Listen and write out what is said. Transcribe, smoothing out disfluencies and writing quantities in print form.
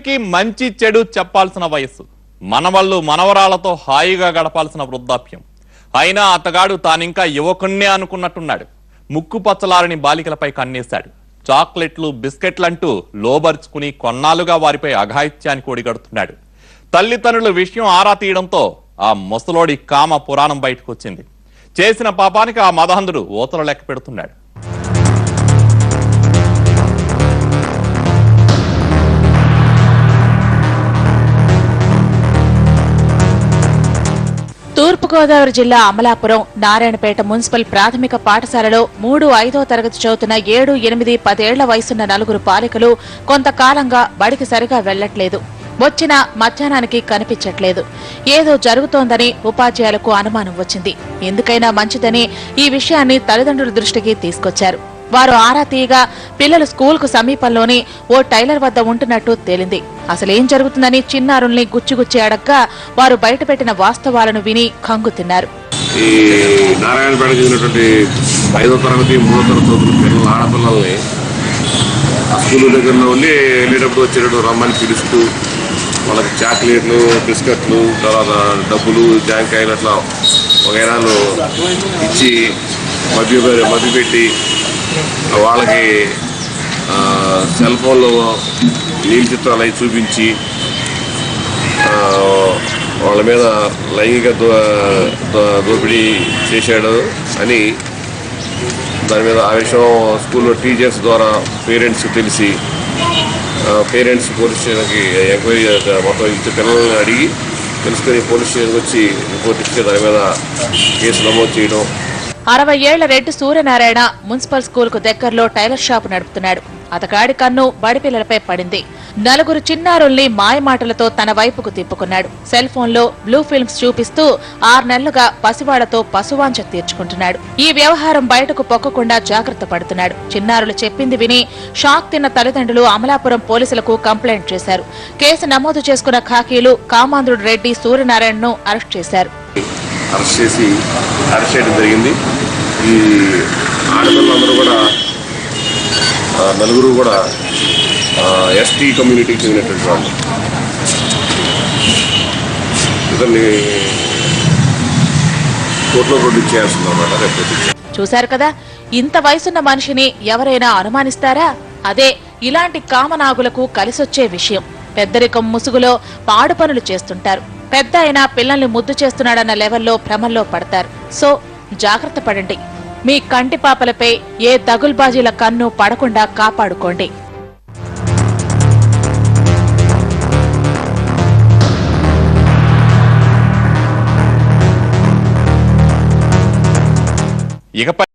ఇంటింటికి మంచి చెడు చెప్పాల్సిన వయస్సు, మనవళ్ళు మనవరాలతో హాయిగా గడపాల్సిన వృద్ధాప్యం. అయినా అతగాడు తానింకా యువకుణ్ణే అనుకున్నట్టున్నాడు. ముక్కు పచ్చలారని బాలికలపై కన్నేశాడు. చాక్లెట్లు బిస్కెట్లంటూ లోబర్చుకుని కొన్నాళ్ళుగా వారిపై అఘాయిత్యానికి ఒడిగడుతున్నాడు. తల్లిదండ్రుల విషయం ఆరా తీయడంతో ఆ ముసలోడి కామ పురాణం బయటకు వచ్చింది. చేసిన పాపానికి ఆ మదహందుడు ఓతలు లెక్క పెడుతున్నాడు. తూర్పుగోదావరి జిల్లా అమలాపురం నారాయణపేట మున్సిపల్ ప్రాథమిక పాఠశాలలో 3, 5వ తరగతి చదువుతున్న 7, 8, 10 ఏళ్ల వయసున్న 4 బాలికలు కొంతకాలంగా బడికి సరిగా వెళ్లట్లేదు. వచ్చిన మధ్యాహ్నానికి కనిపించట్లేదు. ఏదో జరుగుతోందని ఉపాధ్యాయులకు అనుమానం వచ్చింది. ఎందుకైనా మంచిదని ఈ విషయాన్ని తల్లిదండ్రుల దృష్టికి తీసుకొచ్చారు. వారు ఆరా తీయగా పిల్లలు స్కూల్కు సమీపంలోని ఓ టైలర్ వద్ద ఉంటున్నట్టు తేలింది. అసలేం జరుగుతుందని చిన్నారుల్ని గుచ్చిగుచ్చి అడగ్గా వారు బయటపెట్టిన వాస్తవాలను విని కంగు తిన్నారు. ఈ నారాయణపేట చెందినటువంటి 5వ తరగతి 3వ తరగతి పిల్లలు ఆడపిల్లల్ని స్కూల్ దగ్గరలో ఉండి వెళ్ళేటప్పుడు వచ్చేటప్పుడు రమ్మని పిలుస్తూ వాళ్ళకి చాక్లెట్లు బిస్కెట్లు తర్వాత డబ్బులు జాంకాయలు అట్లా వగైరాలు ఇచ్చి మభ్యపెట్టి వాళ్ళకి సెల్ ఫోన్లో నీళ్ళ చిత్రాలు అవి చూపించి వాళ్ళ మీద లైంగిక దోపిడీ చేశాడు అని దాని మీద ఆ విషయం స్కూల్లో టీచర్స్ ద్వారా పేరెంట్స్ తెలిసి పేరెంట్స్ పోలీస్ స్టేషన్కి ఎంక్వైరీ మొత్తం ఇచ్చే పిల్లల్ని అడిగి తెలుసుకొని పోలీస్ స్టేషన్కి వచ్చి రిపోర్ట్ ఇస్తే దాని మీద కేసు నమోదు చేయడం. 60 ఏళ్ల రెడ్డి సూర్యనారాయణ మున్సిపల్ స్కూల్ కు దగ్గరలో టైలర్ షాపు నడుపుతున్నాడు. అతగాడి కన్ను బడి పిల్లలపై పడింది. 4 చిన్నారుల్ని మాయమాటలతో తన వైపుకు తిప్పుకున్నాడు. సెల్ ఫోన్ లో బ్లూ ఫిల్మ్స్ చూపిస్తూ 6 నెలలుగా పసివాళ్లతో పశువాంఛ తీర్చుకుంటున్నాడు. ఈ వ్యవహారం బయటకు పొక్కకుండా జాగ్రత్త పడుతున్నాడు. చిన్నారులు చెప్పింది విని షాక్ తిన్న తల్లిదండ్రులు అమలాపురం పోలీసులకు కంప్లైంట్ చేశారు. కేసు నమోదు చేసుకున్న ఖాకీలు కామాంధ్రుడు రెడ్డి సూర్యనారాయణను అరెస్ట్ చేశారు. అరెస్ట్ చేయడం జరిగింది. ఈ ఆడపిల్లలందరూ కూడా 4 కూడా ఎస్టీ కమ్యూనిటీకి చెందినటువంటి వాళ్ళు. ఇతన్ని కోర్టులో ప్రొడ్యూస్ చేయాల్సిందన్నమాట. రేపు చూశారు కదా, ఇంత వయసున్న మనిషిని ఎవరైనా అనుమానిస్తారా? అదే ఇలాంటి కామనాగులకు కలిసొచ్చే విషయం. పెద్దరికం ముసుగులో పాడు పనులు చేస్తుంటారు. పెద్ద అయినా పిల్లల్ని ముద్దు చేస్తున్నాడన్న లెవెల్లో భ్రమల్లో పడతారు. సో జాగ్రత్త పడండి. మీ కంటి పాపలపై ఏ దగుల్బాజీల కన్ను పడకుండా కాపాడుకోండి. ఇకపై